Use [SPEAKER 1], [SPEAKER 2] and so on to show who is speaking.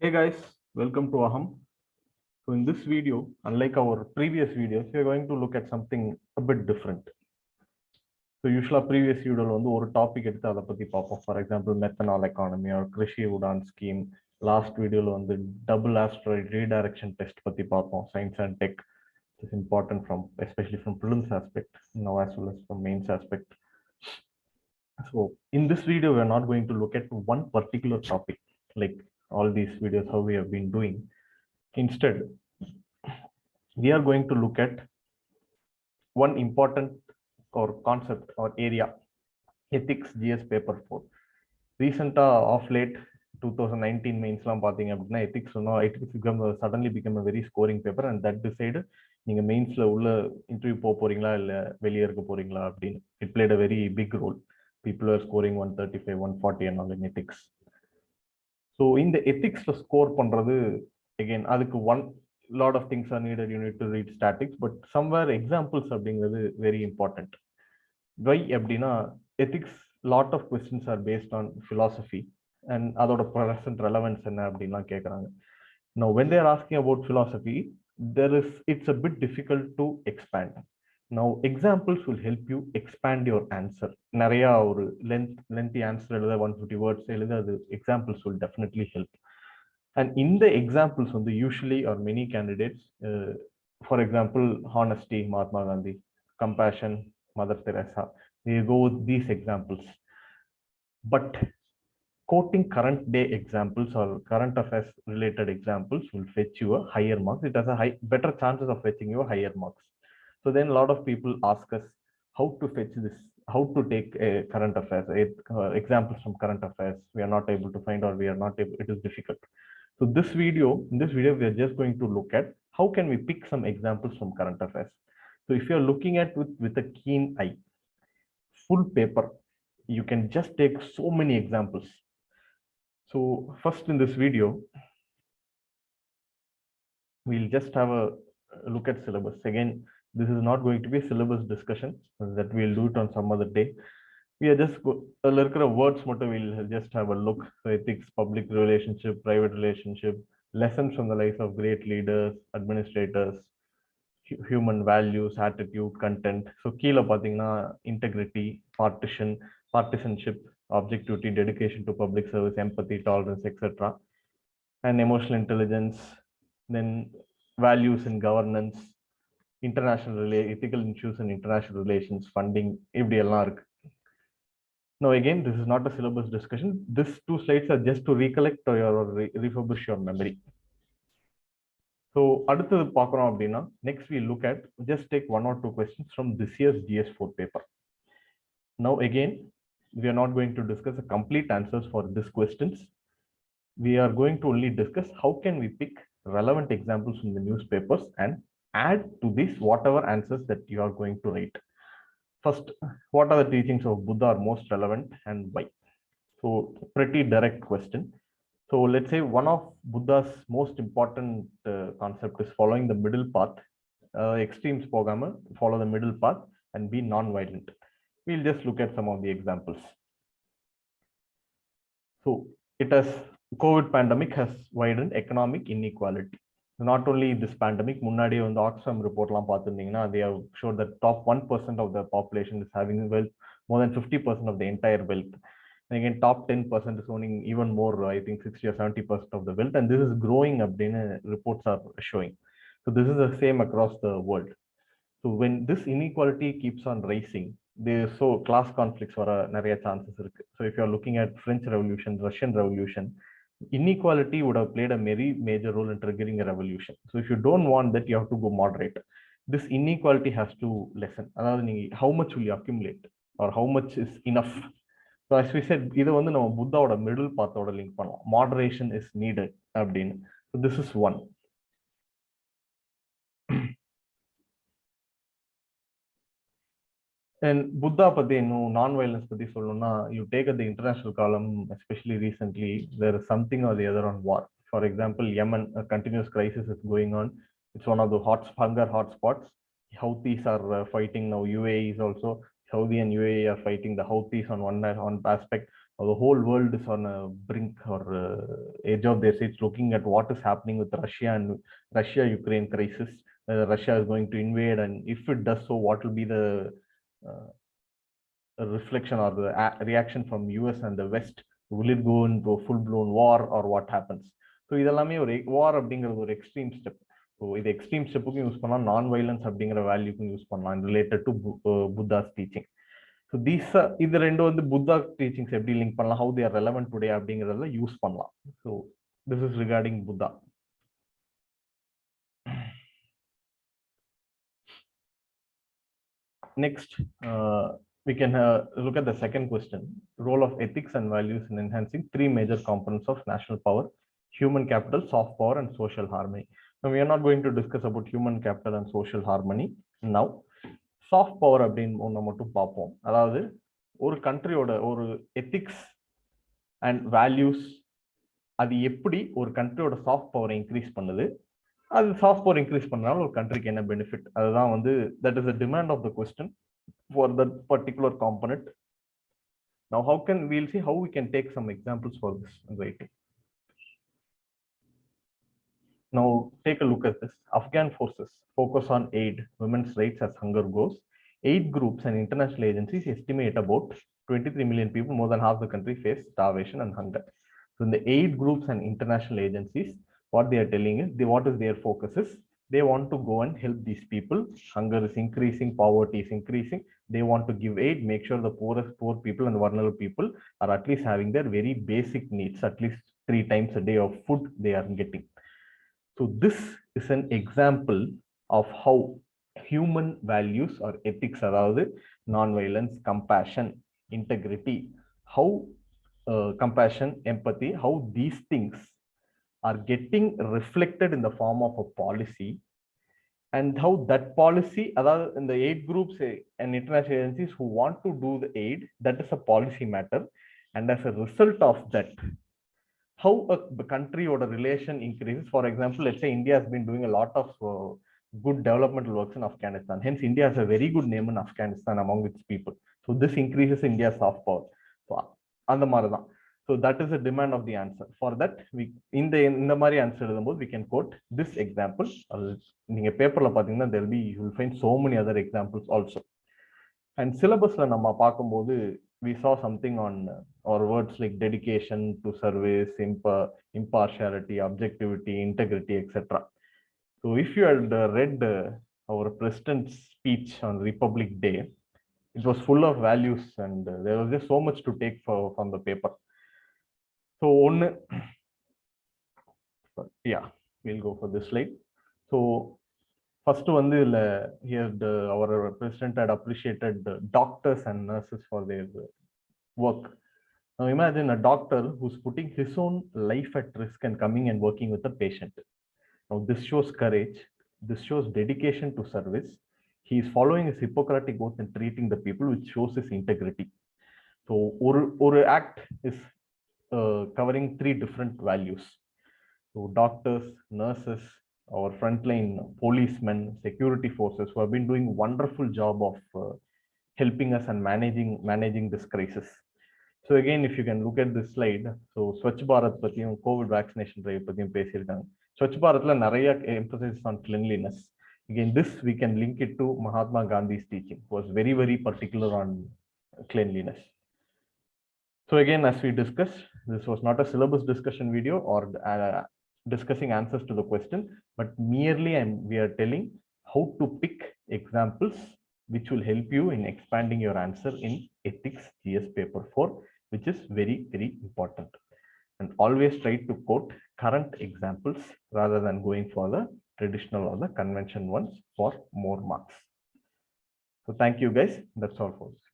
[SPEAKER 1] Hey guys, welcome to AHAM. So in this video, unlike our previous videos, we are going to look at something a bit different. So usually previous video வந்து ஒரு topic எடுத்து அதை பத்தி பார்ப்போம். For example, methanol economy or Krishi Udan scheme. Last video வந்து double asteroid redirection test பத்தி பார்ப்போம். Science and tech is important from especially from prelims aspect, now as well as from mains aspect. So in this video, we are not going to look at one particular topic like all these videos how we have been doing. Instead, we are going to look at one important or concept or area, ethics GS paper 4. Recent of late 2019 mains ethics suddenly become a very scoring paper, and that decide நீங்க மெயின்ஸ்ல உள்ள interview போக போறீங்களா இல்ல வெளியே இருக்க போறீங்களா அப்படின்னு. It played a very big role. People are scoring 135 140 and all in ethics. So in the ethics score பண்றது again அதுக்கு one lot of things are needed. You need to read statics, but somewhere examples அப்படிங்கிறது very important. Why அப்படின்னா ethics lot of questions are based on philosophy and அதோட present relevance என்ன அப்படின்லாம் கேட்குறாங்க. Now when they are asking about philosophy, it's a bit difficult to expand. Now examples will help you expand your answer. நிறைய ஒரு lengthy answer எழுத 150 words எழுத அது examples will definitely help. And in the examples on the usually or many candidates, for example, honesty, Mahatma Gandhi, compassion, Mother Teresa, they go with these examples. But quoting current day examples or current affairs related examples will fetch you a higher marks. It has a better chances of fetching you a higher marks. So then a lot of people ask us how to fetch this, how to take a current affairs, examples from current affairs. We are not able to find, or we are not able, it is difficult. So in this video, we are just going to look at how can we pick some examples from current affairs. So if you are looking at with a keen eye, full paper, you can just take so many examples. So first in this video, we'll just have a look at syllabus. Again, this is not going to be a syllabus discussion, that we'll do it on some other day. We are just words motto, we'll just have a look. So ethics, public relationship, private relationship, lessons from the life of great leaders, administrators, human values, attitude, content. So கீழ பாத்தீங்கன்னா integrity, partisanship, objectivity, dedication to public service, empathy, tolerance, etc. And emotional intelligence, then values in governance, international ethical issues and international relations, funding, இப்படி எல்லாம் இருக்கு. Now again, this is not a syllabus discussion. These two slides are just to recollect or refurbish your memory. So அடுத்தது பார்க்குறோம் அப்படின்னா, next we look at, just take one or two questions from this year's GS4 paper. Now again, we are not going to discuss the complete answers for these questions. We are going to only discuss how can we pick relevant examples from the newspapers and add to this whatever answers that you are going to write. First, what are the teachings of Buddha are most relevant and why? So pretty direct question. So let's say one of Buddha's most important concept is following the middle path. Extremes programmer, follow the middle path and be non-violent. We'll just look at some of the examples. So it has, COVID pandemic has widened economic inequality. Not only this pandemic, முன்னாடி வந்து Oxfam report லாம் பார்த்திருந்தீங்கன்னா, they have showed that top 1% of the population is having wealth, more than 50% of the entire wealth. And again, top 10% is owning even more, I think 60 or 70% of the wealth, and this is growing அப்படின்னு reports are showing. So this is the same across the world. So when this inequality keeps on rising, so class conflicts வர நிறைய chances இருக்கு. So if you are looking at French Revolution, Russian Revolution, inequality would have played a very major role in triggering a revolution. So if you don't want that, you have to go moderate. This inequality has to lessen. How much will you accumulate, or how much is enough? So as we said, இது வந்து நம்ம புத்தாவோட middle பாத்தோட link பண்ணலாம். Moderation is needed அப்படின்னு. So this is one. And Buddha பத்தி இன்னும் non-violence பத்தி சொல்லணும்னா, you take at the international column, especially recently, there is something or the other on war. For example, Yemen, a continuous crisis is going on. It's one of the hunger hotspots. Houthis are fighting now. UAE is also. Saudi and UAE are fighting the Houthis on one aspect. The whole world is on a brink or edge of their seats, looking at what is happening with Russia and Russia-Ukraine crisis. Russia is going to invade, and if it does so, what will be the reflection or the reaction from US and the West? Will it go into a full-blown war, or what happens? So இதெல்லாமே ஒரு வார் அப்படிங்கிறது ஒரு extreme step. So இது extreme ஸ்டெப்புக்கும் use பண்ணலாம், நான் violence அப்படிங்கிற வேல்யூக்கும் use பண்ணலாம் related to Buddha's teaching. So இது ரெண்டும் வந்து புத்தா டீச்சிங்ஸ் எப்படி லிங்க் பண்ணலாம், how they are relevant today அப்படிங்கிறத யூஸ் பண்ணலாம். So this is regarding Buddha. Next, we can look at the second question: role of ethics and values in enhancing three major components of national power: human capital, soft power, and social harmony. Now, we are not going to discuss about human capital and social harmony now. Soft power அப்படின்னு ஒன்று மட்டும் பார்ப்போம். அதாவது ஒரு கண்ட்ரியோட ஒரு ethics and values அது எப்படி ஒரு கண்ட்ரியோட சாஃப்ட் பவரை இன்க்ரீஸ் பண்ணுது, அது சாஃப்ட் பவர் இன்க்ரீஸ் பண்ணாலும் ஒரு கண்ட்ரிக்கு என்ன பெனிஃபிட், அதுதான் வந்து that is the demand of the question for that particular component. Now we'll see how we can take some examples for this writing. Now take a look at this. Afghan forces focus on aid women's rights as hunger goes. Aid groups and international agencies estimate about 23 million people, more than half the country, face starvation and hunger. So in the aid groups and international agencies, what they are telling is, what is their focus is, they want to go and help these people. Hunger is increasing, poverty is increasing. They want to give aid, make sure the poor people and vulnerable people are at least having their very basic needs, at least 3 times a day of food they are getting. So this is an example of how human values or ethics, around non-violence, compassion, integrity, how compassion, empathy, how these things are getting reflected in the form of a policy, and how that policy, in the aid groups and international agencies who want to do the aid, that is a policy matter. And as a result of that, how a country or a relation increases. For example, let's say India has been doing a lot of good developmental works in Afghanistan. Hence, India has a very good name in Afghanistan among its people. So this increases India's soft power. So, so that is the demand of the answer. For that, we in the Mari answer, we can quote this example. In a paper, there will be, you will find so many other examples also. And syllabus we saw something on our words like dedication to service, impartiality, objectivity, integrity, etc. So if you had read our president's speech on Republic Day, it was full of values, and there was just so much to take from the paper. So yeah, we'll go for this slide. So first one, here our president had appreciated doctors and nurses for their work. Now imagine a doctor who's putting his own life at risk and coming and working with the patient. Now this shows courage, this shows dedication to service. He is following his Hippocratic oath and treating the people, which shows his integrity. So or act is covering 3 different values. So doctors, nurses, our frontline policemen, security forces, who have been doing a wonderful job of helping us and managing this crisis. So again, if you can look at this slide, so Swachh Bharat pathiyum COVID vaccination drive pathiyum pesirukanga. Swachh Bharatla nariya emphasis on cleanliness. Again, this we can link it to Mahatma Gandhi's teaching, was very, very particular on cleanliness. So again, as we discussed, this was not a syllabus discussion video or discussing answers to the question, but merely we are telling how to pick examples which will help you in expanding your answer in ethics GS paper 4, which is very, very important. And always try to quote current examples rather than going for the traditional or the convention ones for more marks. So thank you guys. That's all for this.